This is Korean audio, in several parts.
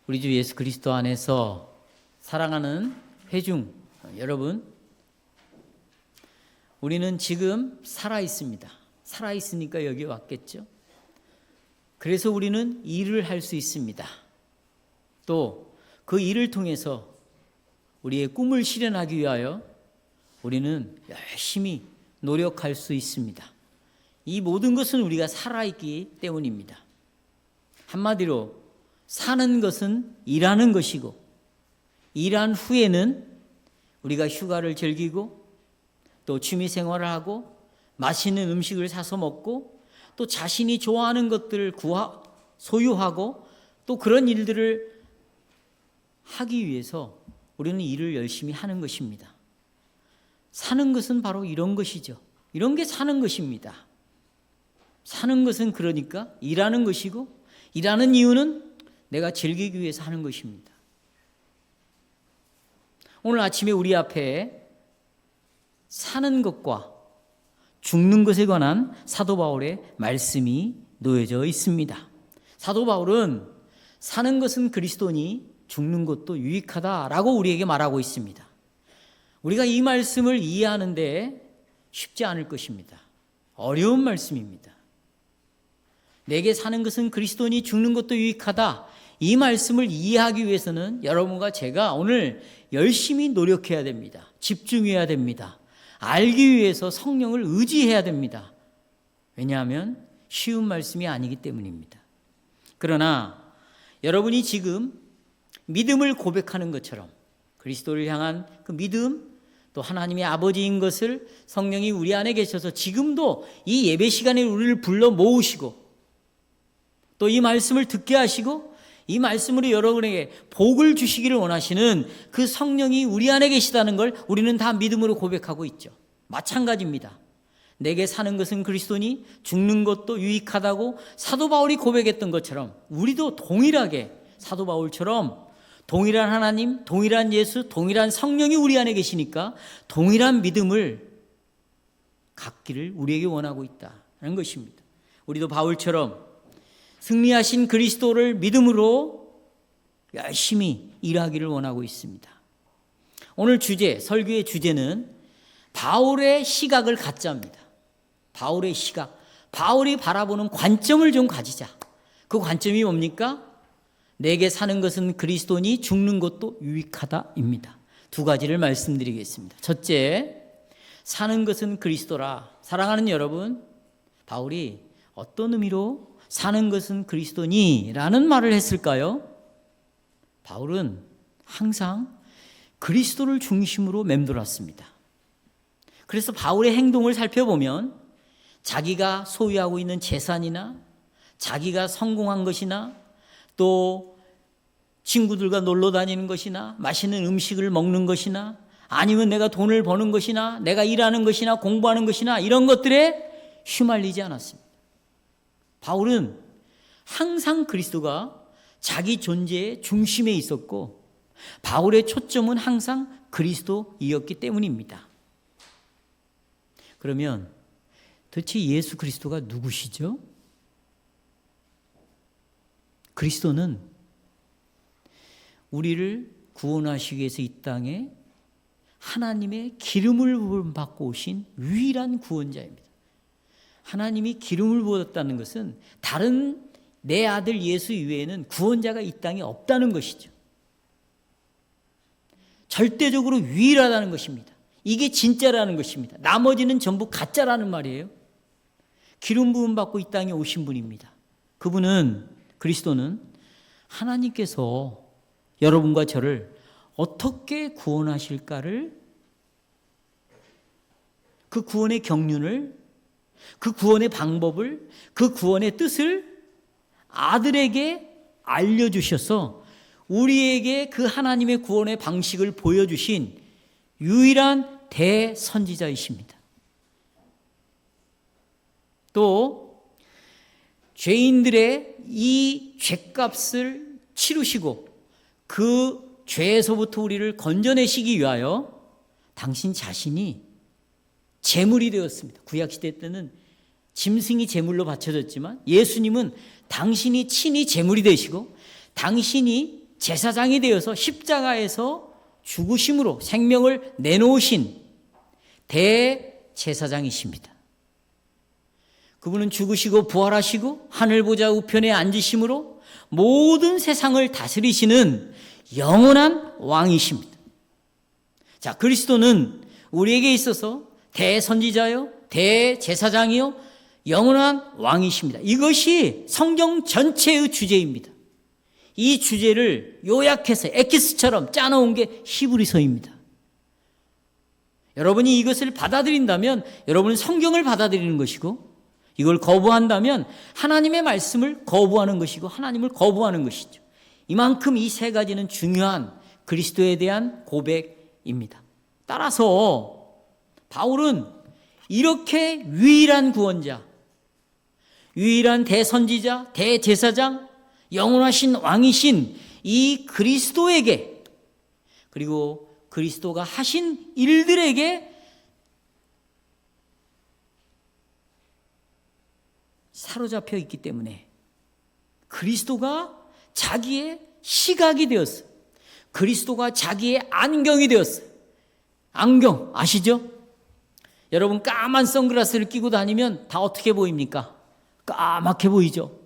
우리 주 예수 그리스도 안에서 사랑하는 회중 여러분, 우리는 지금 살아 있습니다. 살아 있으니까 여기 왔겠죠. 그래서 우리는 일을 할 수 있습니다. 또 그 일을 통해서 우리의 꿈을 실현하기 위하여 우리는 열심히 노력할 수 있습니다. 이 모든 것은 우리가 살아있기 때문입니다. 한마디로 사는 것은 일하는 것이고, 일한 후에는 우리가 휴가를 즐기고 또 취미 생활을 하고 맛있는 음식을 사서 먹고 또 자신이 좋아하는 것들을 소유하고 또 그런 일들을 하기 위해서 우리는 일을 열심히 하는 것입니다. 사는 것은 바로 이런 것이죠. 이런 게 사는 것입니다. 사는 것은 그러니까 일하는 것이고, 일하는 이유는 내가 즐기기 위해서 하는 것입니다. 오늘 아침에 우리 앞에 사는 것과 죽는 것에 관한 사도 바울의 말씀이 놓여져 있습니다. 사도 바울은 사는 것은 그리스도니 죽는 것도 유익하다라고 우리에게 말하고 있습니다. 우리가 이 말씀을 이해하는데 쉽지 않을 것입니다. 어려운 말씀입니다. 내게 사는 것은 그리스도니 죽는 것도 유익하다. 이 말씀을 이해하기 위해서는 여러분과 제가 오늘 열심히 노력해야 됩니다. 집중해야 됩니다. 알기 위해서 성령을 의지해야 됩니다. 왜냐하면 쉬운 말씀이 아니기 때문입니다. 그러나 여러분이 지금 믿음을 고백하는 것처럼 그리스도를 향한 그 믿음, 또 하나님의 아버지인 것을 성령이 우리 안에 계셔서 지금도 이 예배 시간에 우리를 불러 모으시고 또 이 말씀을 듣게 하시고 이 말씀으로 여러분에게 복을 주시기를 원하시는 그 성령이 우리 안에 계시다는 걸 우리는 다 믿음으로 고백하고 있죠. 마찬가지입니다. 내게 사는 것은 그리스도니 죽는 것도 유익하다고 사도 바울이 고백했던 것처럼 우리도 동일하게 사도 바울처럼 동일한 하나님, 동일한 예수, 동일한 성령이 우리 안에 계시니까 동일한 믿음을 갖기를 우리에게 원하고 있다는 것입니다. 우리도 바울처럼 승리하신 그리스도를 믿음으로 열심히 일하기를 원하고 있습니다. 오늘 설교의 주제는 바울의 시각을 갖자입니다. 바울의 시각, 바울이 바라보는 관점을 좀 가지자. 그 관점이 뭡니까? 내게 사는 것은 그리스도니 죽는 것도 유익하다입니다. 두 가지를 말씀드리겠습니다. 첫째, 사는 것은 그리스도라. 사랑하는 여러분, 바울이 어떤 의미로 사는 것은 그리스도니 라는 말을 했을까요? 바울은 항상 그리스도를 중심으로 맴돌았습니다. 그래서 바울의 행동을 살펴보면 자기가 소유하고 있는 재산이나 자기가 성공한 것이나 또 친구들과 놀러 다니는 것이나 맛있는 음식을 먹는 것이나 아니면 내가 돈을 버는 것이나 내가 일하는 것이나 공부하는 것이나 이런 것들에 휘말리지 않았습니다. 바울은 항상 그리스도가 자기 존재의 중심에 있었고 바울의 초점은 항상 그리스도이었기 때문입니다. 그러면 도대체 예수 그리스도가 누구시죠? 그리스도는 우리를 구원하시기 위해서 이 땅에 하나님의 기름을 받고 오신 유일한 구원자입니다. 하나님이 기름을 부었다는 것은 다른 내 아들 예수 이외에는 구원자가 이 땅에 없다는 것이죠. 절대적으로 유일하다는 것입니다. 이게 진짜라는 것입니다. 나머지는 전부 가짜라는 말이에요. 기름 부음 받고 이 땅에 오신 분입니다. 그분은, 그리스도는 하나님께서 여러분과 저를 어떻게 구원하실까를, 그 구원의 경륜을, 그 구원의 방법을, 그 구원의 뜻을 아들에게 알려주셔서 우리에게 그 하나님의 구원의 방식을 보여주신 유일한 대선지자이십니다. 또 죄인들의 이 죄값을 치르시고 그 죄에서부터 우리를 건져내시기 위하여 당신 자신이 제물이 되었습니다. 구약시대 때는 짐승이 제물로 바쳐졌지만 예수님은 당신이 친히 제물이 되시고 당신이 제사장이 되어서 십자가에서 죽으심으로 생명을 내놓으신 대제사장이십니다. 그분은 죽으시고 부활하시고 하늘 보좌 우편에 앉으심으로 모든 세상을 다스리시는 영원한 왕이십니다. 자, 그리스도는 우리에게 있어서 대선지자요, 대제사장이요, 영원한 왕이십니다. 이것이 성경 전체의 주제입니다. 이 주제를 요약해서 엑기스처럼 짜놓은 게 히브리서입니다. 여러분이 이것을 받아들인다면 여러분은 성경을 받아들이는 것이고, 이걸 거부한다면 하나님의 말씀을 거부하는 것이고 하나님을 거부하는 것이죠. 이만큼 이 세 가지는 중요한 그리스도에 대한 고백입니다. 따라서 바울은 이렇게 유일한 구원자, 유일한 대선지자, 대제사장, 영원하신 왕이신 이 그리스도에게, 그리고 그리스도가 하신 일들에게 사로잡혀 있기 때문에 그리스도가 자기의 시각이 되었어요. 그리스도가 자기의 안경이 되었어요. 안경 아시죠? 여러분 까만 선글라스를 끼고 다니면 다 어떻게 보입니까? 까맣게 보이죠.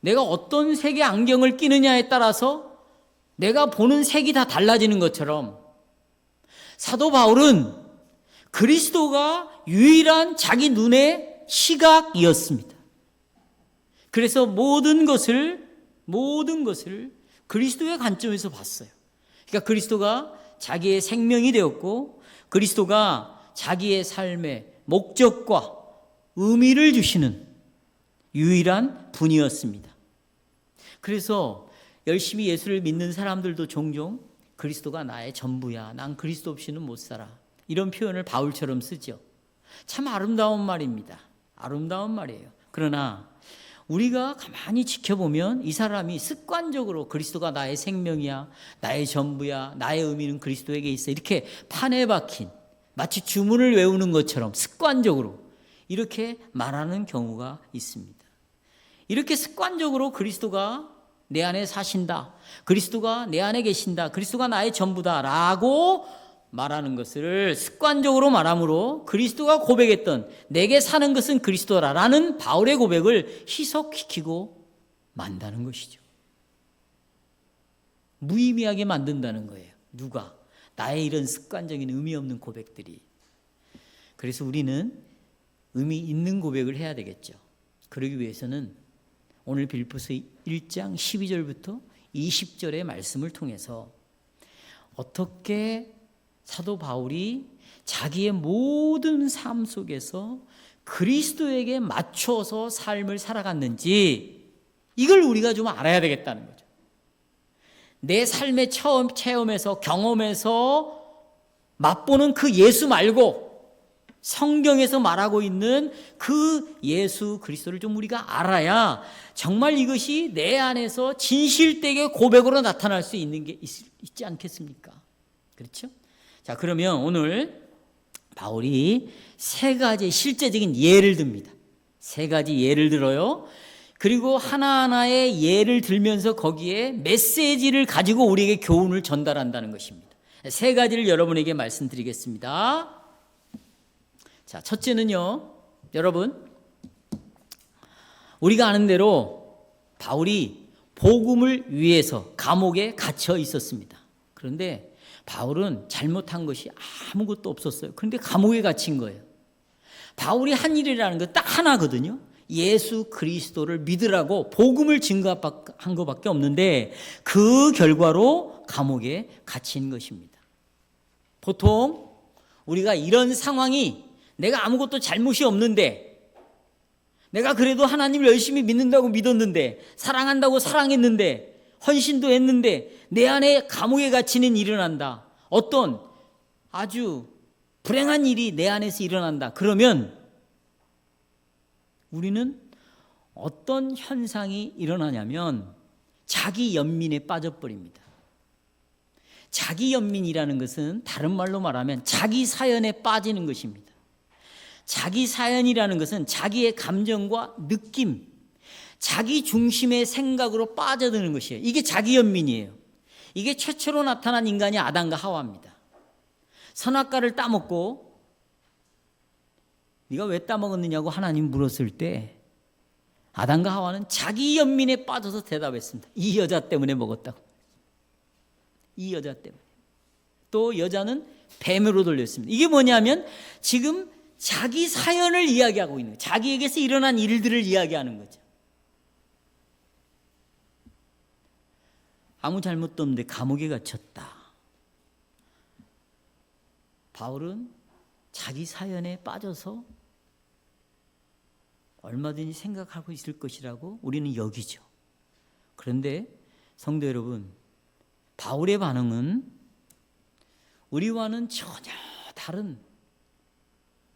내가 어떤 색의 안경을 끼느냐에 따라서 내가 보는 색이 다 달라지는 것처럼 사도 바울은 그리스도가 유일한 자기 눈의 시각이었습니다. 그래서 모든 것을 그리스도의 관점에서 봤어요. 그러니까 그리스도가 자기의 생명이 되었고 그리스도가 자기의 삶의 목적과 의미를 주시는 유일한 분이었습니다. 그래서 열심히 예수를 믿는 사람들도 종종 그리스도가 나의 전부야, 난 그리스도 없이는 못 살아, 이런 표현을 바울처럼 쓰죠. 참 아름다운 말입니다. 아름다운 말이에요. 그러나 우리가 가만히 지켜보면 이 사람이 습관적으로 그리스도가 나의 생명이야, 나의 전부야, 나의 의미는 그리스도에게 있어, 이렇게 판에 박힌 마치 주문을 외우는 것처럼 습관적으로 이렇게 말하는 경우가 있습니다. 이렇게 습관적으로 그리스도가 내 안에 사신다, 그리스도가 내 안에 계신다, 그리스도가 나의 전부다 라고 말하는 것을 습관적으로 말함으로 그리스도가 고백했던 내게 사는 것은 그리스도라라는 바울의 고백을 희석시키고 만다는 것이죠. 무의미하게 만든다는 거예요. 누가? 나의 이런 습관적인 의미 없는 고백들이. 그래서 우리는 의미 있는 고백을 해야 되겠죠. 그러기 위해서는 오늘 빌립보서 1장 12절부터 20절의 말씀을 통해서 어떻게 사도 바울이 자기의 모든 삶 속에서 그리스도에게 맞춰서 삶을 살아갔는지 이걸 우리가 좀 알아야 되겠다는 거죠. 내 삶의 처음 체험에서 경험에서 맛보는 그 예수 말고 성경에서 말하고 있는 그 예수 그리스도를 좀 우리가 알아야 정말 이것이 내 안에서 진실되게 고백으로 나타날 수 있는 게 있지 않겠습니까? 그렇죠? 자, 그러면 오늘 바울이 세 가지 실제적인 예를 듭니다. 세 가지 예를 들어요. 그리고 하나하나의 예를 들면서 거기에 메시지를 가지고 우리에게 교훈을 전달한다는 것입니다. 세 가지를 여러분에게 말씀드리겠습니다. 자, 첫째는요, 여러분, 우리가 아는 대로 바울이 복음을 위해서 감옥에 갇혀 있었습니다. 그런데 바울은 잘못한 것이 아무것도 없었어요. 그런데 감옥에 갇힌 거예요. 바울이 한 일이라는 거 딱 하나거든요. 예수 그리스도를 믿으라고 복음을 증거한 것밖에 없는데 그 결과로 감옥에 갇힌 것입니다. 보통 우리가 이런 상황이 내가 아무것도 잘못이 없는데 내가 그래도 하나님을 열심히 믿는다고 믿었는데 사랑한다고 사랑했는데 헌신도 했는데 내 안에 감옥에 갇히는 일이 일어난다. 어떤 아주 불행한 일이 내 안에서 일어난다. 그러면 우리는 어떤 현상이 일어나냐면 자기 연민에 빠져버립니다. 자기 연민이라는 것은 다른 말로 말하면 자기 사연에 빠지는 것입니다. 자기 사연이라는 것은 자기의 감정과 느낌, 자기 중심의 생각으로 빠져드는 것이에요. 이게 자기 연민이에요. 이게 최초로 나타난 인간이 아담과 하와입니다. 선악과를 따먹고 네가 왜 따먹었느냐고 하나님 물었을 때 아담과 하와는 자기 연민에 빠져서 대답했습니다. 이 여자 때문에 먹었다고. 이 여자 때문에. 또 여자는 뱀으로 돌렸습니다. 이게 뭐냐면 지금 자기 사연을 이야기하고 있는 거예요. 자기에게서 일어난 일들을 이야기하는 거죠. 아무 잘못도 없는데 감옥에 갇혔다. 바울은 자기 사연에 빠져서 얼마든지 생각하고 있을 것이라고 우리는 여기죠. 그런데 성도 여러분, 바울의 반응은 우리와는 전혀 다른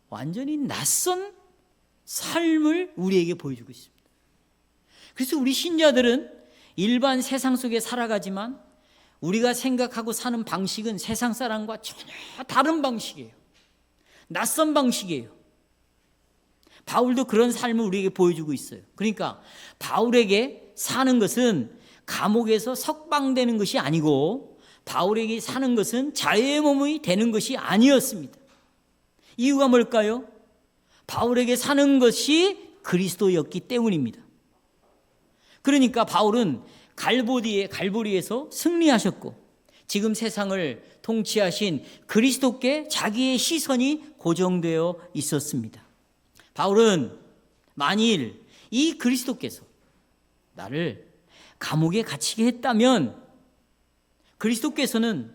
완전히 낯선 삶을 우리에게 보여주고 있습니다. 그래서 우리 신자들은 일반 세상 속에 살아가지만 우리가 생각하고 사는 방식은 세상 사람과 전혀 다른 방식이에요. 낯선 방식이에요. 바울도 그런 삶을 우리에게 보여주고 있어요. 그러니까 바울에게 사는 것은 감옥에서 석방되는 것이 아니고 바울에게 사는 것은 자유의 몸이 되는 것이 아니었습니다. 이유가 뭘까요? 바울에게 사는 것이 그리스도였기 때문입니다. 그러니까 바울은 갈보리에서 승리하셨고 지금 세상을 통치하신 그리스도께 자기의 시선이 고정되어 있었습니다. 바울은 만일 이 그리스도께서 나를 감옥에 갇히게 했다면 그리스도께서는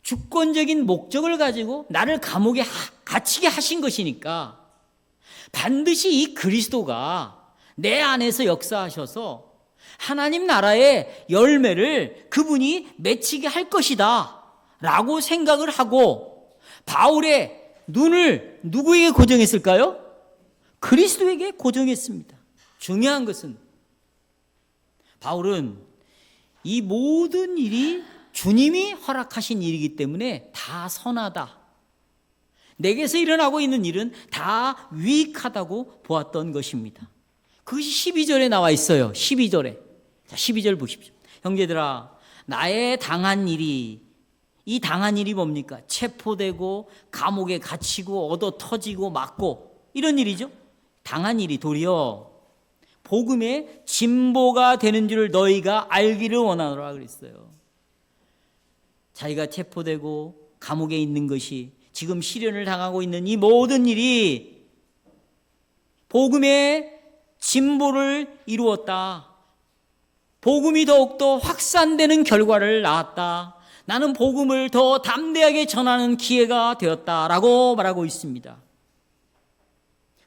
주권적인 목적을 가지고 나를 감옥에 갇히게 하신 것이니까 반드시 이 그리스도가 내 안에서 역사하셔서 하나님 나라의 열매를 그분이 맺히게 할 것이다 라고 생각을 하고 바울의 눈을 누구에게 고정했을까요? 그리스도에게 고정했습니다. 중요한 것은 바울은 이 모든 일이 주님이 허락하신 일이기 때문에 다 선하다. 내게서 일어나고 있는 일은 다 유익하다고 보았던 것입니다. 그것이 12절에 나와 있어요. 12절에. 자, 12절 보십시오. 형제들아, 나의 당한 일이, 이 당한 일이 뭡니까? 체포되고 감옥에 갇히고 얻어 터지고 맞고 이런 일이죠. 당한 일이 도리어 복음의 진보가 되는 줄을 너희가 알기를 원하노라 그랬어요. 자기가 체포되고 감옥에 있는 것이 지금 시련을 당하고 있는 이 모든 일이 복음의 진보를 이루었다. 복음이 더욱더 확산되는 결과를 낳았다. 나는 복음을 더 담대하게 전하는 기회가 되었다라고 말하고 있습니다.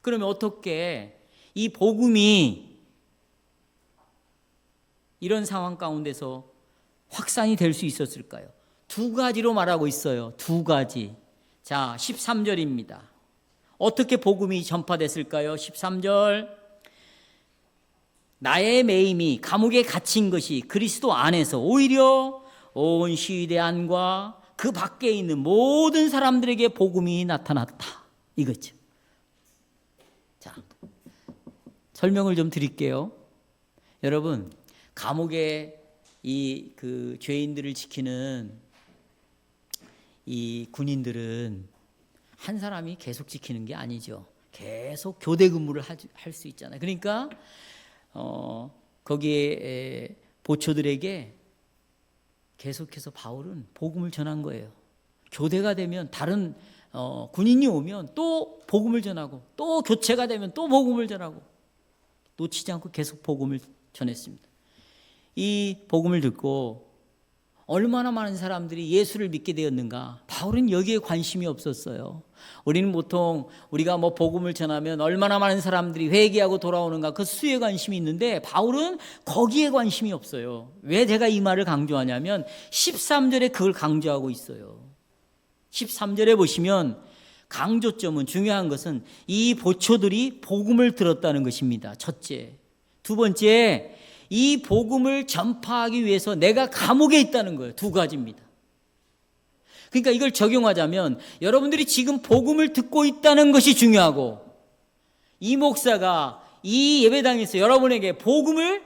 그러면 어떻게 이 복음이 이런 상황 가운데서 확산이 될 수 있었을까요? 두 가지로 말하고 있어요. 두 가지. 자, 13절입니다. 어떻게 복음이 전파됐을까요? 13절. 나의 매임이 감옥에 갇힌 것이 그리스도 안에서 오히려 온 시위대 안과 그 밖에 있는 모든 사람들에게 복음이 나타났다. 이거죠. 자, 설명을 좀 드릴게요. 여러분, 감옥에 이 그 죄인들을 지키는 이 군인들은 한 사람이 계속 지키는 게 아니죠. 계속 교대 근무를 할 수 있잖아요. 그러니까 거기에 보초들에게 계속해서 바울은 복음을 전한 거예요. 교대가 되면 다른 군인이 오면 또 복음을 전하고 또 교체가 되면 또 복음을 전하고 놓치지 않고 계속 복음을 전했습니다. 이 복음을 듣고 얼마나 많은 사람들이 예수를 믿게 되었는가. 바울은 여기에 관심이 없었어요. 우리는 보통 우리가 뭐 복음을 전하면 얼마나 많은 사람들이 회개하고 돌아오는가 그 수에 관심이 있는데 바울은 거기에 관심이 없어요. 왜 제가 이 말을 강조하냐면 13절에 그걸 강조하고 있어요. 13절에 보시면 강조점은 중요한 것은 이 보초들이 복음을 들었다는 것입니다. 첫째. 두 번째, 이 복음을 전파하기 위해서 내가 감옥에 있다는 거예요. 두 가지입니다. 그러니까 이걸 적용하자면 여러분들이 지금 복음을 듣고 있다는 것이 중요하고 이 목사가 이 예배당에서 여러분에게 복음을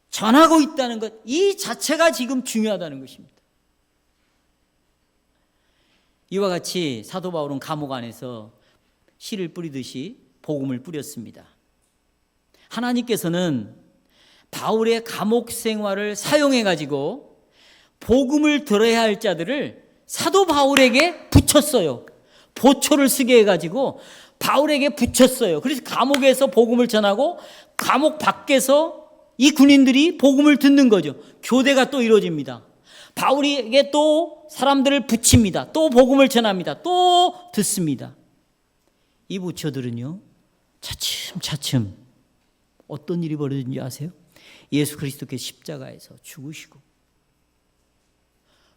전하고 있다는 것, 이 자체가 지금 중요하다는 것입니다. 이와 같이 사도 바울은 감옥 안에서 씨를 뿌리듯이 복음을 뿌렸습니다. 하나님께서는 바울의 감옥 생활을 사용해 가지고 복음을 들어야 할 자들을 사도 바울에게 붙였어요. 보초를 쓰게 해 가지고 바울에게 붙였어요. 그래서 감옥에서 복음을 전하고 감옥 밖에서 이 군인들이 복음을 듣는 거죠. 교대가 또 이루어집니다. 바울에게 또 사람들을 붙입니다. 또 복음을 전합니다. 또 듣습니다. 이 부처들은요, 차츰차츰 어떤 일이 벌어진지 아세요? 예수 그리스도께서 십자가에서 죽으시고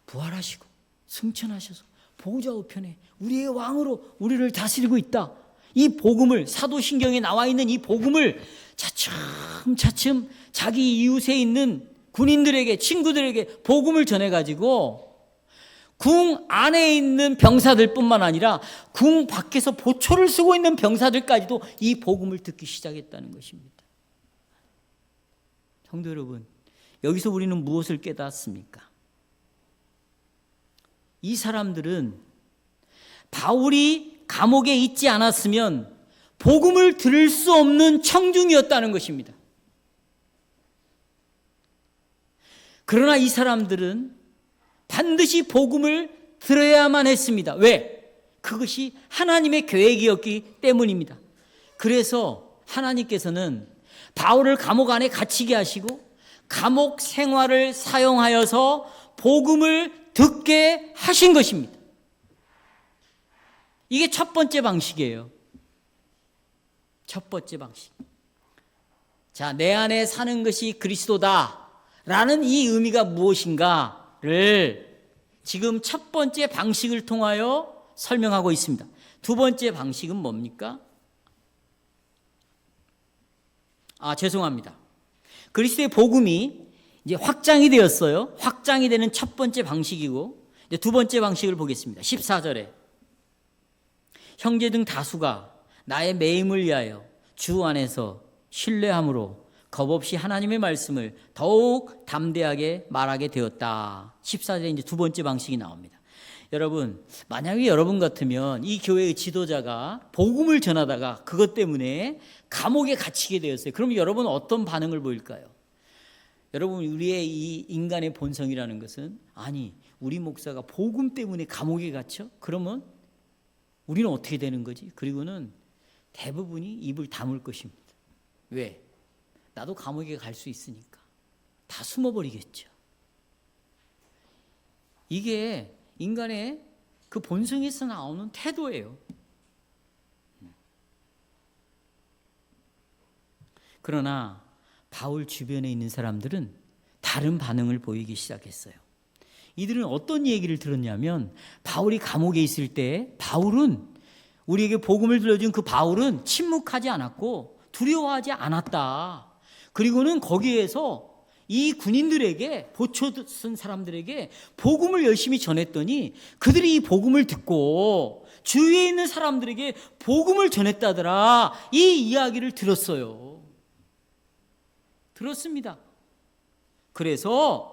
부활하시고 승천하셔서 보좌 우편에 우리의 왕으로 우리를 다스리고 있다. 이 복음을, 사도신경에 나와 있는 이 복음을 차츰차츰 자기 이웃에 있는 군인들에게, 친구들에게 복음을 전해가지고 궁 안에 있는 병사들뿐만 아니라 궁 밖에서 보초를 쓰고 있는 병사들까지도 이 복음을 듣기 시작했다는 것입니다. 성도 여러분, 여기서 우리는 무엇을 깨닫습니까? 이 사람들은 바울이 감옥에 있지 않았으면 복음을 들을 수 없는 청중이었다는 것입니다. 그러나 이 사람들은 반드시 복음을 들어야만 했습니다. 왜? 그것이 하나님의 계획이었기 때문입니다. 그래서 하나님께서는 바울을 감옥 안에 갇히게 하시고 감옥 생활을 사용하여서 복음을 듣게 하신 것입니다. 이게 첫 번째 방식이에요. 첫 번째 방식. 자, 내 안에 사는 것이 그리스도다 라는 이 의미가 무엇인가를 지금 첫 번째 방식을 통하여 설명하고 있습니다. 두 번째 방식은 뭡니까? 죄송합니다. 그리스도의 복음이 이제 확장이 되었어요. 확장이 되는 첫 번째 방식이고, 이제 두 번째 방식을 보겠습니다. 14절에 형제 등 다수가 나의 매임을 위하여 주 안에서 신뢰함으로 겁없이 하나님의 말씀을 더욱 담대하게 말하게 되었다. 14절에 이제 두 번째 방식이 나옵니다. 여러분, 만약에 여러분 같으면 이 교회의 지도자가 복음을 전하다가 그것 때문에 감옥에 갇히게 되었어요. 그럼 여러분은 어떤 반응을 보일까요? 여러분, 우리의 이 인간의 본성이라는 것은, 아니, 우리 목사가 복음 때문에 감옥에 갇혀? 그러면 우리는 어떻게 되는 거지? 그리고는 대부분이 입을 다물 것입니다. 왜? 나도 감옥에 갈 수 있으니까. 다 숨어버리겠죠. 이게 인간의 그 본성에서 나오는 태도예요. 그러나 바울 주변에 있는 사람들은 다른 반응을 보이기 시작했어요. 이들은 어떤 얘기를 들었냐면, 바울이 감옥에 있을 때 바울은, 우리에게 복음을 들려준 그 바울은 침묵하지 않았고 두려워하지 않았다. 그리고는 거기에서 이 군인들에게, 보초 쓴 사람들에게 복음을 열심히 전했더니 그들이 이 복음을 듣고 주위에 있는 사람들에게 복음을 전했다더라. 이 이야기를 들었어요. 들었습니다. 그래서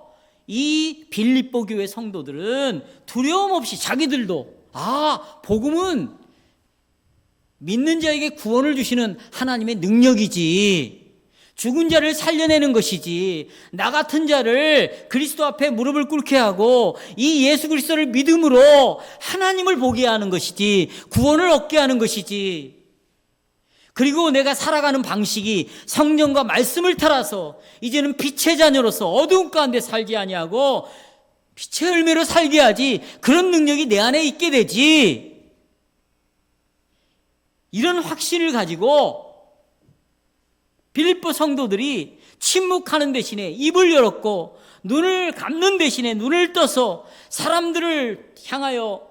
이 빌립보 교회 성도들은 두려움 없이 자기들도, 복음은 믿는 자에게 구원을 주시는 하나님의 능력이지, 죽은 자를 살려내는 것이지, 나 같은 자를 그리스도 앞에 무릎을 꿇게 하고 이 예수 그리스도를 믿음으로 하나님을 보게 하는 것이지, 구원을 얻게 하는 것이지, 그리고 내가 살아가는 방식이 성령과 말씀을 따라서 이제는 빛의 자녀로서 어두운 가운데 살지 아니하고 빛의 열매로 살게 하지, 그런 능력이 내 안에 있게 되지. 이런 확신을 가지고 빌립보 성도들이 침묵하는 대신에 입을 열었고 눈을 감는 대신에 눈을 떠서 사람들을 향하여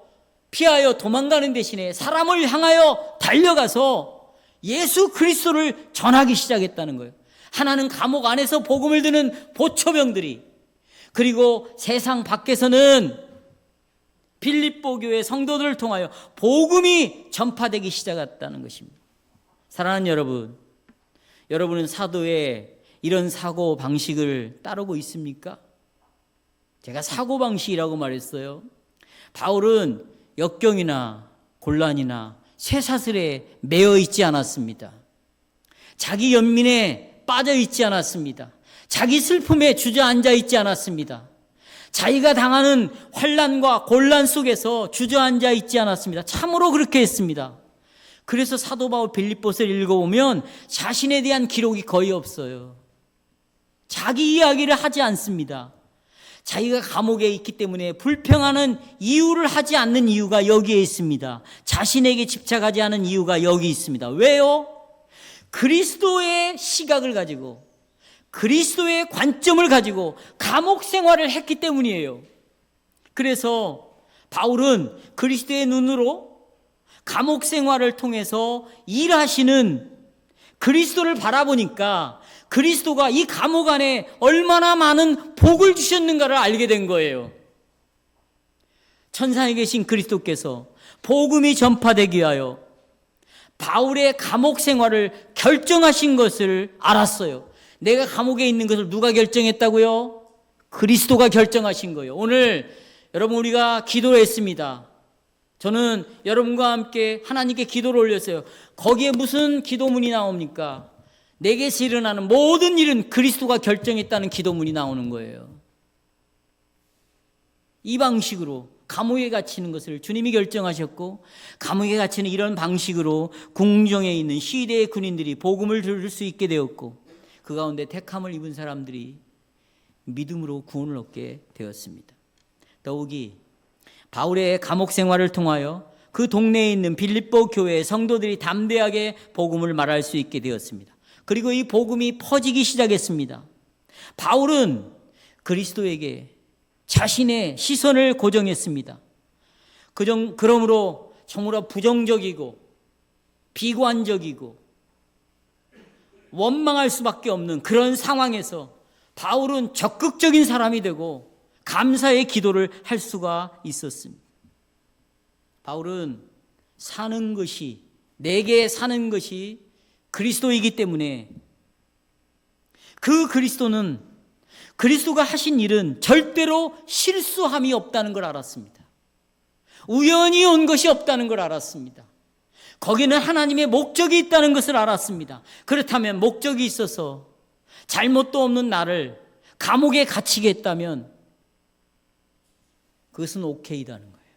피하여 도망가는 대신에 사람을 향하여 달려가서 예수 그리스도를 전하기 시작했다는 거예요. 하나는 감옥 안에서 복음을 듣는 보초병들이, 그리고 세상 밖에서는 빌립보 교회 성도들을 통하여 복음이 전파되기 시작했다는 것입니다. 사랑하는 여러분, 여러분은 사도의 이런 사고 방식을 따르고 있습니까? 제가 사고 방식이라고 말했어요. 바울은 역경이나 곤란이나 쇠사슬에 매여 있지 않았습니다. 자기 연민에 빠져 있지 않았습니다. 자기 슬픔에 주저앉아 있지 않았습니다. 자기가 당하는 환난과 곤란 속에서 주저앉아 있지 않았습니다. 참으로 그렇게 했습니다. 그래서 사도 바울 빌립보서를 읽어보면 자신에 대한 기록이 거의 없어요. 자기 이야기를 하지 않습니다. 자기가 감옥에 있기 때문에 불평하는 이유를 하지 않는 이유가 여기에 있습니다. 자신에게 집착하지 않은 이유가 여기 있습니다. 왜요? 그리스도의 시각을 가지고 그리스도의 관점을 가지고 감옥 생활을 했기 때문이에요. 그래서 바울은 그리스도의 눈으로 감옥 생활을 통해서 일하시는 그리스도를 바라보니까 그리스도가 이 감옥 안에 얼마나 많은 복을 주셨는가를 알게 된 거예요. 천상에 계신 그리스도께서 복음이 전파되기 위하여 바울의 감옥 생활을 결정하신 것을 알았어요. 내가 감옥에 있는 것을 누가 결정했다고요? 그리스도가 결정하신 거예요. 오늘 여러분 우리가 기도를 했습니다. 저는 여러분과 함께 하나님께 기도를 올렸어요. 거기에 무슨 기도문이 나옵니까? 내게서 일어나는 모든 일은 그리스도가 결정했다는 기도문이 나오는 거예요. 이 방식으로 감옥에 갇히는 것을 주님이 결정하셨고 감옥에 갇히는 이런 방식으로 궁정에 있는 시대의 군인들이 복음을 들을 수 있게 되었고 그 가운데 택함을 입은 사람들이 믿음으로 구원을 얻게 되었습니다. 더욱이 바울의 감옥 생활을 통하여 그 동네에 있는 빌립보 교회의 성도들이 담대하게 복음을 말할 수 있게 되었습니다. 그리고 이 복음이 퍼지기 시작했습니다. 바울은 그리스도에게 자신의 시선을 고정했습니다. 그러므로 정말 부정적이고 비관적이고 원망할 수밖에 없는 그런 상황에서 바울은 적극적인 사람이 되고 감사의 기도를 할 수가 있었습니다. 바울은 사는 것이 내게 사는 것이 그리스도이기 때문에 그 그리스도가 하신 일은 절대로 실수함이 없다는 걸 알았습니다. 우연히 온 것이 없다는 걸 알았습니다. 거기는 하나님의 목적이 있다는 것을 알았습니다. 그렇다면 목적이 있어서 잘못도 없는 나를 감옥에 갇히게 했다면 그것은 오케이다는 거예요.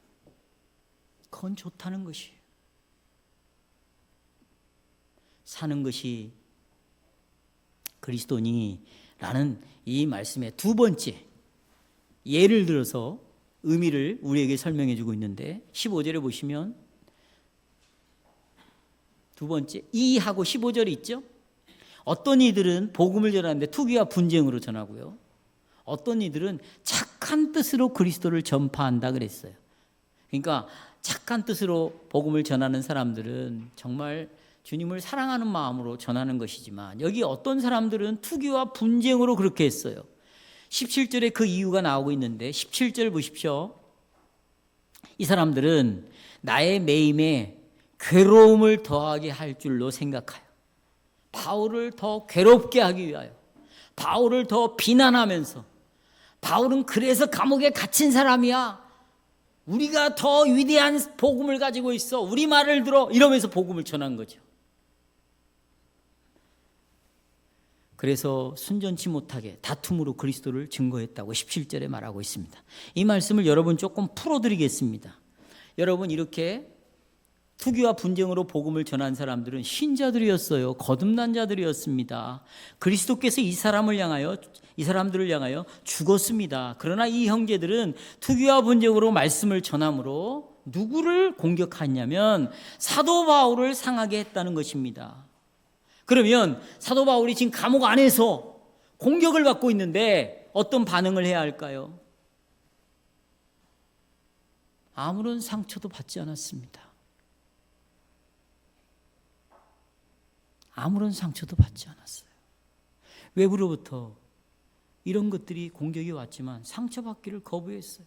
그건 좋다는 것이에요. 사는 것이 그리스도니라는 이 말씀의 두 번째 예를 들어서 의미를 우리에게 설명해 주고 있는데 15절에 보시면 두 번째 이하고 15절이 있죠. 어떤 이들은 복음을 전하는데 투기와 분쟁으로 전하고요. 어떤 이들은 착한 뜻으로 그리스도를 전파한다 그랬어요. 그러니까 착한 뜻으로 복음을 전하는 사람들은 정말 주님을 사랑하는 마음으로 전하는 것이지만 여기 어떤 사람들은 투기와 분쟁으로 그렇게 했어요. 17절에 그 이유가 나오고 있는데 17절 보십시오. 이 사람들은 나의 매임에 괴로움을 더하게 할 줄로 생각하여 바울을 더 괴롭게 하기 위하여 바울을 더 비난하면서 바울은 그래서 감옥에 갇힌 사람이야. 우리가 더 위대한 복음을 가지고 있어. 우리 말을 들어. 이러면서 복음을 전한 거죠. 그래서 순전치 못하게 다툼으로 그리스도를 증거했다고 17절에 말하고 있습니다. 이 말씀을 여러분 조금 풀어드리겠습니다. 여러분 이렇게 투기와 분쟁으로 복음을 전한 사람들은 신자들이었어요. 거듭난 자들이었습니다. 그리스도께서 이 사람들을 향하여 죽었습니다. 그러나 이 형제들은 투기와 분쟁으로 말씀을 전함으로 누구를 공격하냐면 사도 바울을 상하게 했다는 것입니다. 그러면 사도 바울이 지금 감옥 안에서 공격을 받고 있는데 어떤 반응을 해야 할까요? 아무런 상처도 받지 않았습니다. 아무런 상처도 받지 않았어요. 외부로부터 이런 것들이 공격이 왔지만 상처받기를 거부했어요.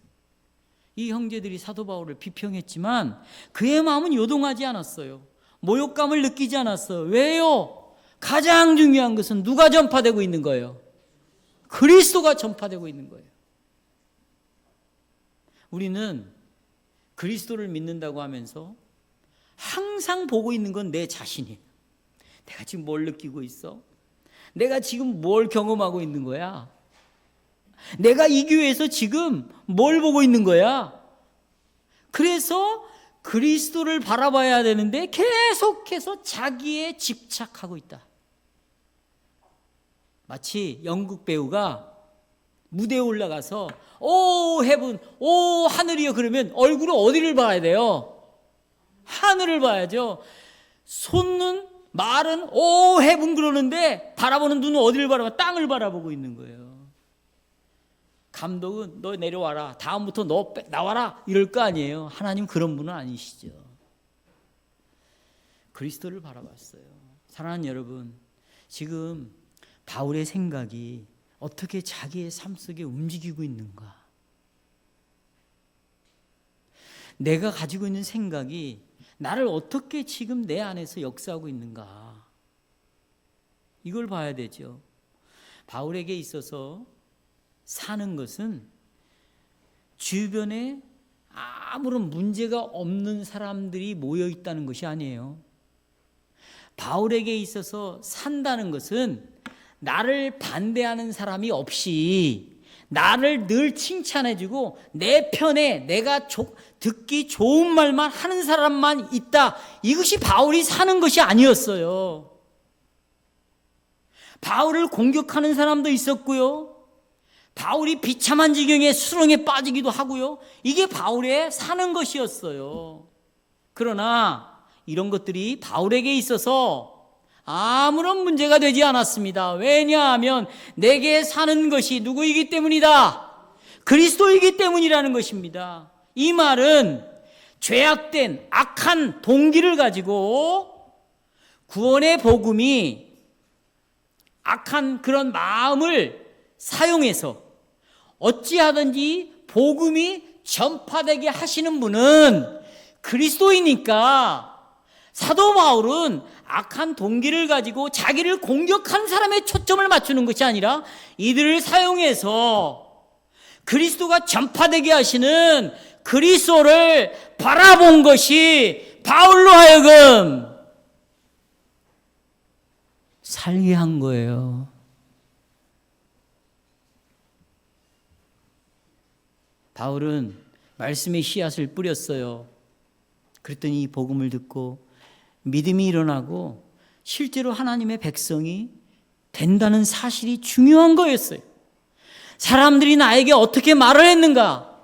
이 형제들이 사도 바울을 비평했지만 그의 마음은 요동하지 않았어요. 모욕감을 느끼지 않았어요. 왜요? 가장 중요한 것은 누가 전파되고 있는 거예요? 그리스도가 전파되고 있는 거예요. 우리는 그리스도를 믿는다고 하면서 항상 보고 있는 건 내 자신이에요. 내가 지금 뭘 느끼고 있어? 내가 지금 뭘 경험하고 있는 거야? 내가 이 교회에서 지금 뭘 보고 있는 거야? 그래서 그리스도를 바라봐야 되는데 계속해서 자기에 집착하고 있다. 마치 영국 배우가 무대에 올라가서 오 헤븐, 오 하늘이요 그러면 얼굴은 어디를 봐야 돼요? 하늘을 봐야죠. 손은 말은 오 헤븐 그러는데 바라보는 눈은 어디를 바라봐? 땅을 바라보고 있는 거예요. 감독은 너 내려와라, 다음부터 너 나와라 이럴 거 아니에요. 하나님 그런 분은 아니시죠. 그리스도를 바라봤어요. 사랑하는 여러분, 지금 바울의 생각이 어떻게 자기의 삶 속에 움직이고 있는가? 내가 가지고 있는 생각이 나를 어떻게 지금 내 안에서 역사하고 있는가? 이걸 봐야 되죠. 바울에게 있어서 사는 것은 주변에 아무런 문제가 없는 사람들이 모여 있다는 것이 아니에요. 바울에게 있어서 산다는 것은 나를 반대하는 사람이 없이 나를 늘 칭찬해주고 내 편에 내가 듣기 좋은 말만 하는 사람만 있다. 이것이 바울이 사는 것이 아니었어요. 바울을 공격하는 사람도 있었고요. 바울이 비참한 지경에 수렁에 빠지기도 하고요. 이게 바울의 사는 것이었어요. 그러나 이런 것들이 바울에게 있어서 아무런 문제가 되지 않았습니다. 왜냐하면 내게 사는 것이 누구이기 때문이다. 그리스도이기 때문이라는 것입니다. 이 말은 죄악된 악한 동기를 가지고 구원의 복음이 악한 그런 마음을 사용해서 어찌하든지 복음이 전파되게 하시는 분은 그리스도이니까 사도 바울은 악한 동기를 가지고 자기를 공격한 사람의 초점을 맞추는 것이 아니라 이들을 사용해서 그리스도가 전파되게 하시는 그리스도를 바라본 것이 바울로 하여금 살게 한 거예요. 바울은 말씀의 씨앗을 뿌렸어요. 그랬더니 이 복음을 듣고 믿음이 일어나고 실제로 하나님의 백성이 된다는 사실이 중요한 거였어요. 사람들이 나에게 어떻게 말을 했는가?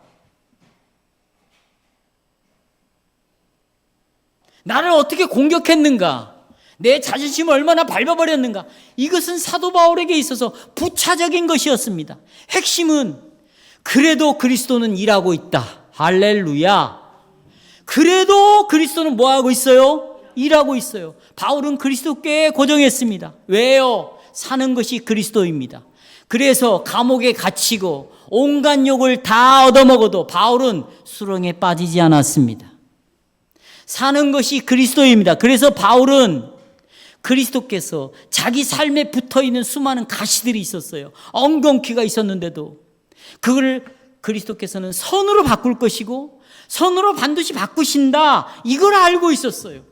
나를 어떻게 공격했는가? 내 자존심을 얼마나 밟아버렸는가? 이것은 사도 바울에게 있어서 부차적인 것이었습니다. 핵심은 그래도 그리스도는 일하고 있다. 할렐루야. 그래도 그리스도는 뭐하고 있어요? 일하고 있어요. 바울은 그리스도께 고정했습니다. 왜요? 사는 것이 그리스도입니다. 그래서 감옥에 갇히고 온갖 욕을 다 얻어먹어도 바울은 수렁에 빠지지 않았습니다. 사는 것이 그리스도입니다. 그래서 바울은 그리스도께서 자기 삶에 붙어있는 수많은 가시들이 있었어요. 엉겅퀴가 있었는데도 그걸 그리스도께서는 선으로 바꿀 것이고 선으로 반드시 바꾸신다. 이걸 알고 있었어요.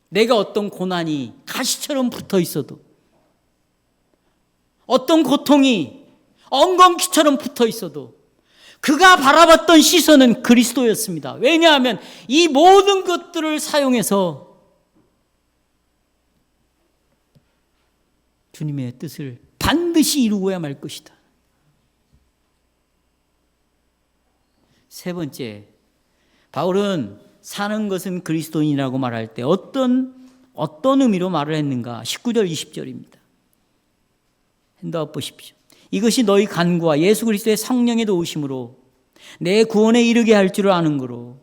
내가 어떤 고난이 가시처럼 붙어 있어도 어떤 고통이 엉겅퀴처럼 붙어 있어도 그가 바라봤던 시선은 그리스도였습니다. 왜냐하면 이 모든 것들을 사용해서 주님의 뜻을 반드시 이루어야 말 것이다. 세 번째, 바울은 사는 것은 그리스도인이라고 말할 때 어떤 의미로 말을 했는가? 19절 20절입니다. 핸드아웃 보십시오. 이것이 너희 간구와 예수 그리스도의 성령의 도우심으로 내 구원에 이르게 할 줄을 아는 거로.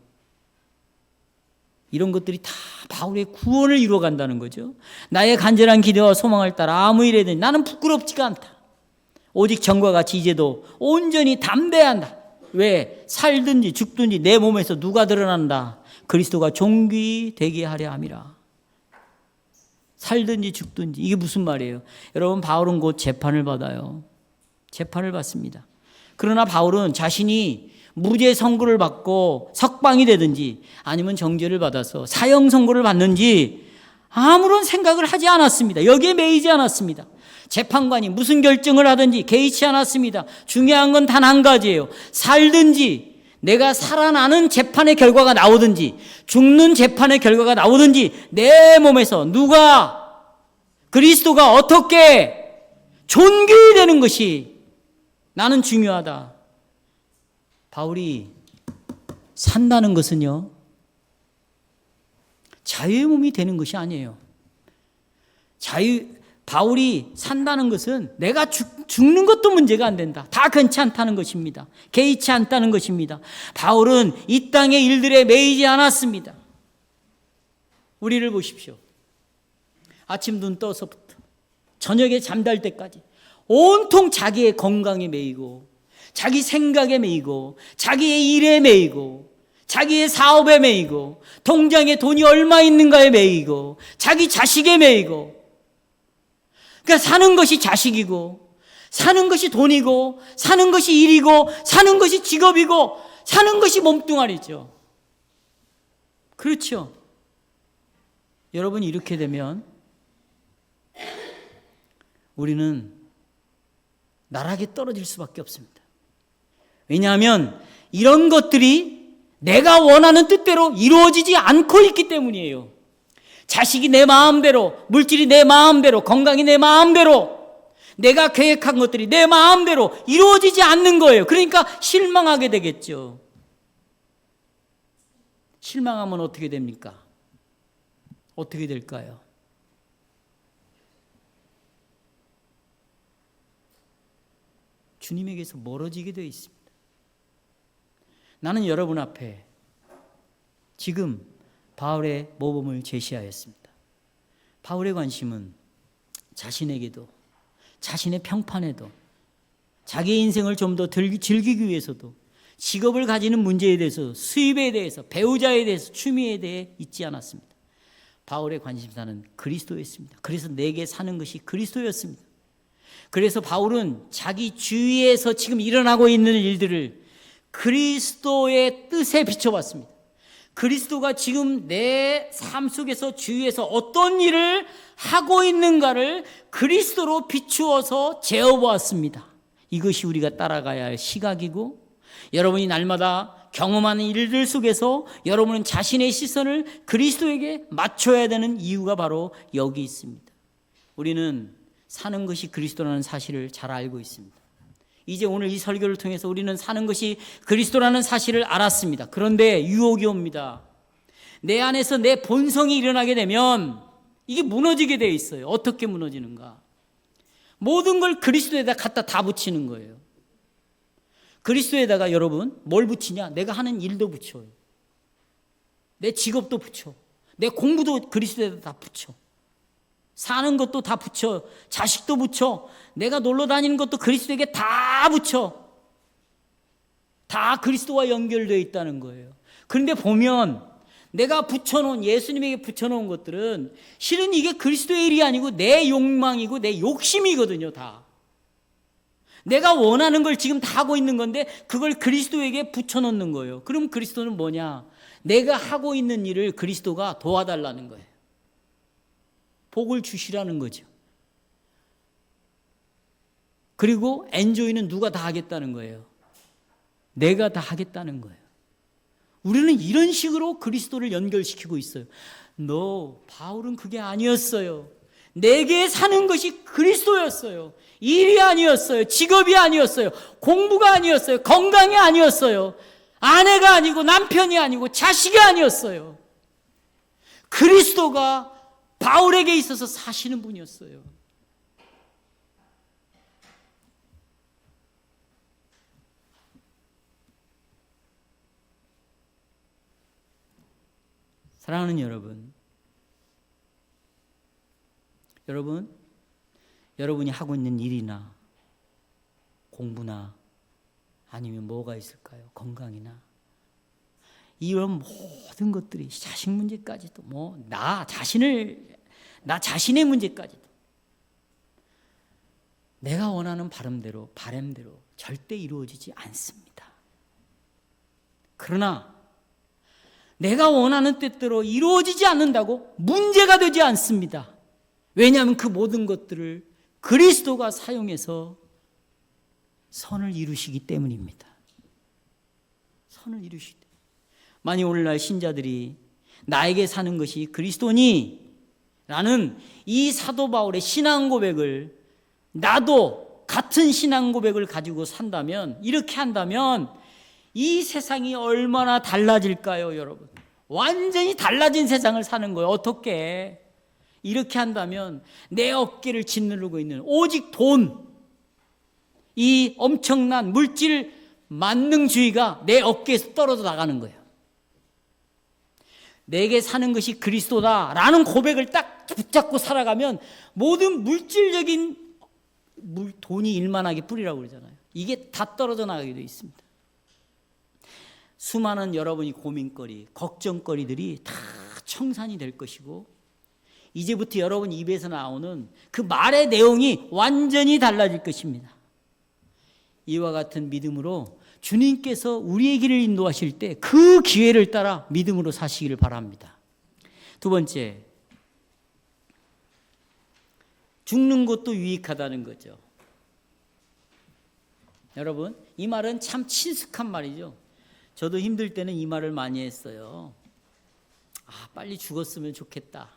이런 것들이 다 바울의 구원을 이루어간다는 거죠. 나의 간절한 기대와 소망을 따라 아무 일에든 나는 부끄럽지가 않다. 오직 전과 같이 이제도 온전히 담대한다. 왜? 살든지 죽든지 내 몸에서 누가 드러난다. 그리스도가 존귀되게 하려 함이라. 살든지 죽든지. 이게 무슨 말이에요? 여러분, 바울은 곧 재판을 받아요. 재판을 받습니다. 그러나 바울은 자신이 무죄 선고를 받고 석방이 되든지 아니면 정죄를 받아서 사형 선고를 받는지 아무런 생각을 하지 않았습니다. 여기에 매이지 않았습니다. 재판관이 무슨 결정을 하든지 개의치 않았습니다. 중요한 건 단 한 가지예요. 살든지, 내가 살아나는 재판의 결과가 나오든지 죽는 재판의 결과가 나오든지 내 몸에서 누가, 그리스도가 어떻게 존귀되는 것이 나는 중요하다. 바울이 산다는 것은요, 자유의 몸이 되는 것이 아니에요. 바울이 산다는 것은 내가 죽는 것도 문제가 안 된다. 다 괜찮다는 것입니다. 개의치 않다는 것입니다. 바울은 이 땅의 일들에 매이지 않았습니다. 우리를 보십시오. 아침 눈 떠서부터 저녁에 잠잘 때까지 온통 자기의 건강에 매이고 자기 생각에 매이고 자기의 일에 매이고 자기의 사업에 매이고 통장에 돈이 얼마 있는가에 매이고 자기 자식에 매이고, 그러니까 사는 것이 자식이고 사는 것이 돈이고 사는 것이 일이고 사는 것이 직업이고 사는 것이 몸뚱아리죠. 그렇죠? 여러분, 이렇게 되면 우리는 나락에 떨어질 수밖에 없습니다. 왜냐하면 이런 것들이 내가 원하는 뜻대로 이루어지지 않고 있기 때문이에요. 자식이 내 마음대로, 물질이 내 마음대로, 건강이 내 마음대로, 내가 계획한 것들이 내 마음대로 이루어지지 않는 거예요. 그러니까 실망하게 되겠죠. 실망하면 어떻게 됩니까? 어떻게 될까요? 주님에게서 멀어지게 되어 있습니다. 나는 여러분 앞에 지금 바울의 모범을 제시하였습니다. 바울의 관심은 자신에게도, 자신의 평판에도, 자기의 인생을 좀 더 즐기기 위해서도, 직업을 가지는 문제에 대해서, 수입에 대해서, 배우자에 대해서, 취미에 대해 있지 않았습니다. 바울의 관심사는 그리스도였습니다. 그래서 내게 사는 것이 그리스도였습니다. 그래서 바울은 자기 주위에서 지금 일어나고 있는 일들을 그리스도의 뜻에 비춰봤습니다. 그리스도가 지금 내 삶 속에서 주위에서 어떤 일을 하고 있는가를 그리스도로 비추어서 재어보았습니다. 이것이 우리가 따라가야 할 시각이고, 여러분이 날마다 경험하는 일들 속에서 여러분은 자신의 시선을 그리스도에게 맞춰야 되는 이유가 바로 여기 있습니다. 우리는 사는 것이 그리스도라는 사실을 잘 알고 있습니다. 이제 오늘 이 설교를 통해서 우리는 사는 것이 그리스도라는 사실을 알았습니다. 그런데 유혹이 옵니다. 내 안에서 내 본성이 일어나게 되면 이게 무너지게 돼 있어요. 어떻게 무너지는가? 모든 걸 그리스도에다 갖다 다 붙이는 거예요. 그리스도에다가 여러분 뭘 붙이냐? 내가 하는 일도 붙여요. 내 직업도 붙여. 내 공부도 그리스도에다 다 붙여. 사는 것도 다 붙여. 자식도 붙여. 내가 놀러 다니는 것도 그리스도에게 다 붙여. 다 그리스도와 연결되어 있다는 거예요. 그런데 보면 내가 붙여놓은, 예수님에게 붙여놓은 것들은 실은 이게 그리스도의 일이 아니고 내 욕망이고 내 욕심이거든요. 다 내가 원하는 걸 지금 다 하고 있는 건데 그걸 그리스도에게 붙여놓는 거예요. 그럼 그리스도는 뭐냐? 내가 하고 있는 일을 그리스도가 도와달라는 거예요. 복을 주시라는 거죠. 그리고 엔조이는 누가 다 하겠다는 거예요? 내가 다 하겠다는 거예요. 우리는 이런 식으로 그리스도를 연결시키고 있어요. 바울은 그게 아니었어요. 내게 사는 것이 그리스도였어요. 일이 아니었어요. 직업이 아니었어요. 공부가 아니었어요. 건강이 아니었어요. 아내가 아니고 남편이 아니고 자식이 아니었어요. 그리스도가 바울에게 있어서 사시는 분이었어요. 사랑하는 여러분이 하고 있는 일이나 공부나 아니면 뭐가 있을까요? 건강이나 이런 모든 것들이 자식 문제까지도 나 자신을 나 자신의 문제까지도 내가 원하는 바람대로 절대 이루어지지 않습니다. 그러나 내가 원하는 뜻대로 이루어지지 않는다고 문제가 되지 않습니다. 왜냐하면 그 모든 것들을 그리스도가 사용해서 선을 이루시기 때문입니다. 선을 이루시기 때문에. 만약 오늘날 신자들이 나에게 사는 것이 그리스도니? 라는 이 사도 바울의 신앙 고백을 나도 같은 신앙 고백을 가지고 산다면, 이렇게 한다면 이 세상이 얼마나 달라질까요, 여러분? 완전히 달라진 세상을 사는 거예요. 어떻게? 이렇게 한다면 내 어깨를 짓누르고 있는 오직 돈, 이 엄청난 물질 만능주의가 내 어깨에서 떨어져 나가는 거예요. 내게 사는 것이 그리스도다라는 고백을 딱 붙잡고 살아가면 모든 물질적인 돈이 일만하게 뿌리라고 그러잖아요. 이게 다 떨어져 나가게 되어 있습니다. 수많은 여러분이 고민거리, 걱정거리들이 다 청산이 될 것이고, 이제부터 여러분 입에서 나오는 그 말의 내용이 완전히 달라질 것입니다. 이와 같은 믿음으로 주님께서 우리의 길을 인도하실 때 그 기회를 따라 믿음으로 사시기를 바랍니다. 두 번째, 죽는 것도 유익하다는 거죠. 여러분, 이 말은 참 친숙한 말이죠. 저도 힘들 때는 이 말을 많이 했어요. 빨리 죽었으면 좋겠다.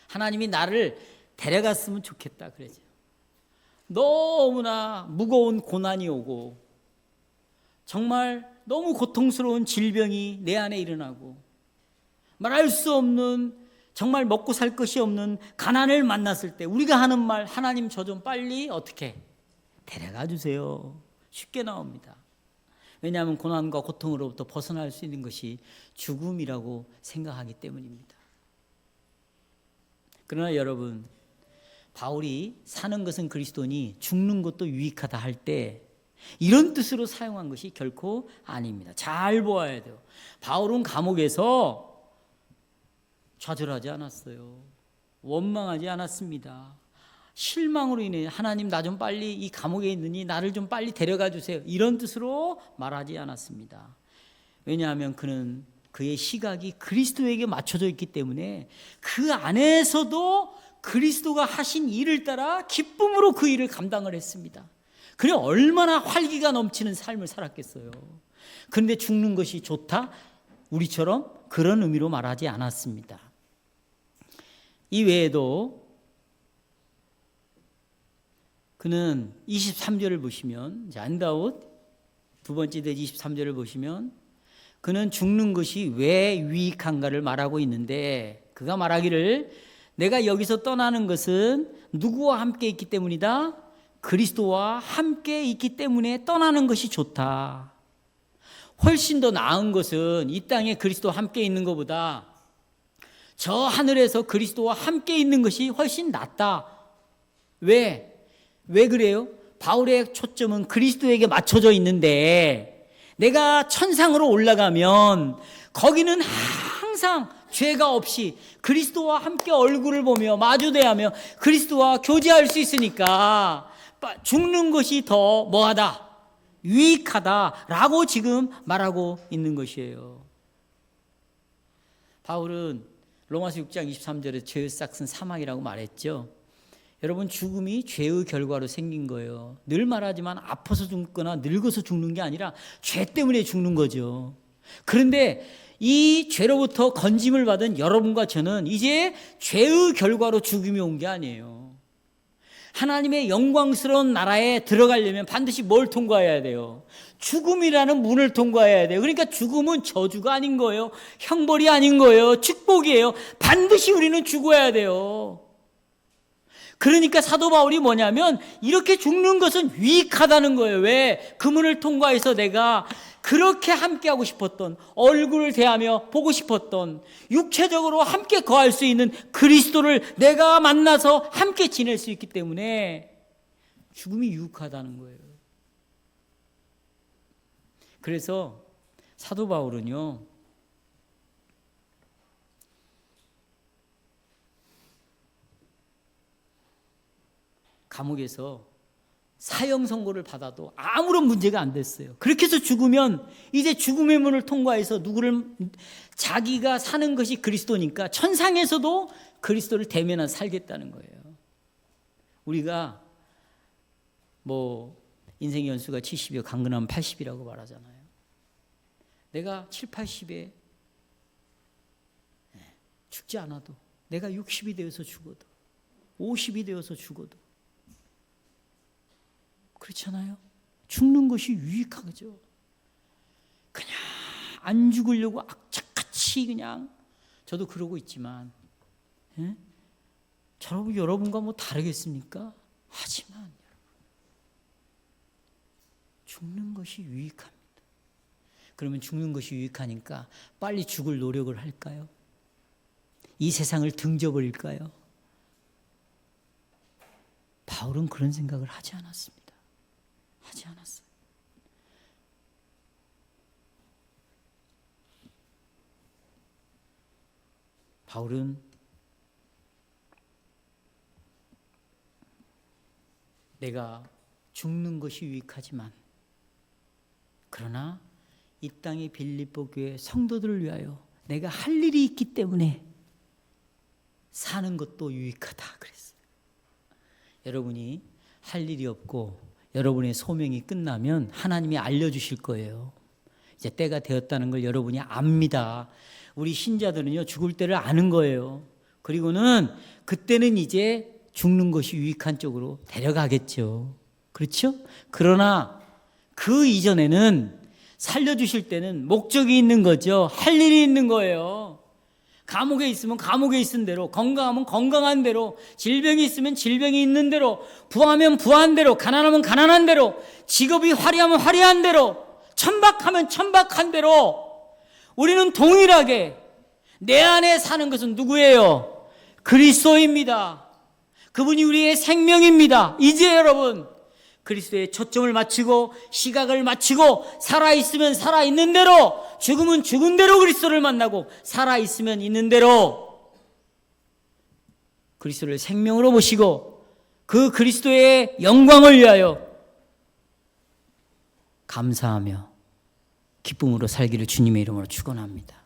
하나님이 나를 데려갔으면 좋겠다 그러죠. 너무나 무거운 고난이 오고 정말 너무 고통스러운 질병이 내 안에 일어나고 말할 수 없는, 정말 먹고 살 것이 없는 가난을 만났을 때 우리가 하는 말, 하나님 저 좀 빨리 어떻게 데려가 주세요. 쉽게 나옵니다. 왜냐하면 고난과 고통으로부터 벗어날 수 있는 것이 죽음이라고 생각하기 때문입니다. 그러나 여러분, 바울이 사는 것은 그리스도니 죽는 것도 유익하다 할 때 이런 뜻으로 사용한 것이 결코 아닙니다. 잘 보아야 돼요. 바울은 감옥에서 좌절하지 않았어요. 원망하지 않았습니다. 실망으로 인해 하나님 나 좀 빨리 이 감옥에 있느니 나를 좀 빨리 데려가 주세요. 이런 뜻으로 말하지 않았습니다. 왜냐하면 그는 그의 시각이 그리스도에게 맞춰져 있기 때문에 그 안에서도 그리스도가 하신 일을 따라 기쁨으로 그 일을 감당을 했습니다. 그래 얼마나 활기가 넘치는 삶을 살았겠어요. 그런데 죽는 것이 좋다? 우리처럼 그런 의미로 말하지 않았습니다. 이 외에도 그는 23절을 보시면, 안다웃 두 번째 대지 23절을 보시면 그는 죽는 것이 왜 유익한가를 말하고 있는데, 그가 말하기를 내가 여기서 떠나는 것은 누구와 함께 있기 때문이다? 그리스도와 함께 있기 때문에 떠나는 것이 좋다. 훨씬 더 나은 것은 이 땅에 그리스도와 함께 있는 것보다 저 하늘에서 그리스도와 함께 있는 것이 훨씬 낫다. 왜 그래요? 바울의 초점은 그리스도에게 맞춰져 있는데 내가 천상으로 올라가면 거기는 항상 죄가 없이 그리스도와 함께 얼굴을 보며 마주대하며 그리스도와 교제할 수 있으니까 죽는 것이 더 뭐하다? 유익하다라고 지금 말하고 있는 것이에요. 바울은 로마서 6장 23절에 죄의 싹은 사망이라고 말했죠. 여러분, 죽음이 죄의 결과로 생긴 거예요. 늘 말하지만 아파서 죽거나 늙어서 죽는 게 아니라 죄 때문에 죽는 거죠. 그런데 이 죄로부터 건짐을 받은 여러분과 저는 이제 죄의 결과로 죽음이 온 게 아니에요. 하나님의 영광스러운 나라에 들어가려면 반드시 뭘 통과해야 돼요? 죽음이라는 문을 통과해야 돼요. 그러니까 죽음은 저주가 아닌 거예요. 형벌이 아닌 거예요. 축복이에요. 반드시 우리는 죽어야 돼요. 그러니까 사도 바울이 뭐냐면 이렇게 죽는 것은 유익하다는 거예요. 왜? 그 문을 통과해서 내가 그렇게 함께하고 싶었던, 얼굴을 대하며 보고 싶었던, 육체적으로 함께 거할 수 있는 그리스도를 내가 만나서 함께 지낼 수 있기 때문에 죽음이 유익하다는 거예요. 그래서 사도 바울은요, 감옥에서 사형 선고를 받아도 아무런 문제가 안 됐어요. 그렇게 해서 죽으면 이제 죽음의 문을 통과해서 자기가 사는 것이 그리스도니까 천상에서도 그리스도를 대면한 살겠다는 거예요. 우리가 인생의 연수가 70이요 강건하면 80이라고 말하잖아요. 내가 7, 80에 죽지 않아도, 내가 60이 되어서 죽어도, 50이 되어서 죽어도 그렇잖아요. 죽는 것이 유익하죠. 그냥 안 죽으려고 악착같이 그냥, 저도 그러고 있지만 저러고 여러분과 다르겠습니까? 하지만 죽는 것이 유익합니다. 그러면 죽는 것이 유익하니까 빨리 죽을 노력을 할까요? 이 세상을 등져버릴까요? 바울은 그런 생각을 하지 않았습니다. 하지 않았어요. 바울은 내가 죽는 것이 유익하지만, 그러나 이 땅의 빌립보 교회 성도들을 위하여 내가 할 일이 있기 때문에 사는 것도 유익하다 그랬어요. 여러분이 할 일이 없고 여러분의 소명이 끝나면 하나님이 알려주실 거예요. 이제 때가 되었다는 걸 여러분이 압니다. 우리 신자들은요, 죽을 때를 아는 거예요. 그리고는 그때는 이제 죽는 것이 유익한 쪽으로 데려가겠죠. 그렇죠? 그러나 그 이전에는 살려주실 때는 목적이 있는 거죠. 할 일이 있는 거예요. 감옥에 있으면 감옥에 있은 대로, 건강하면 건강한 대로, 질병이 있으면 질병이 있는 대로, 부하면 부한 대로, 가난하면 가난한 대로, 직업이 화려하면 화려한 대로, 천박하면 천박한 대로, 우리는 동일하게 내 안에 사는 것은 누구예요? 그리스도입니다. 그분이 우리의 생명입니다. 이제 여러분 그리스도에 초점을 맞추고 시각을 맞추고, 살아있으면 살아있는 대로, 죽으면 죽은 대로 그리스도를 만나고, 살아있으면 있는 대로 그리스도를 생명으로 모시고 그 그리스도의 영광을 위하여 감사하며 기쁨으로 살기를 주님의 이름으로 축원합니다.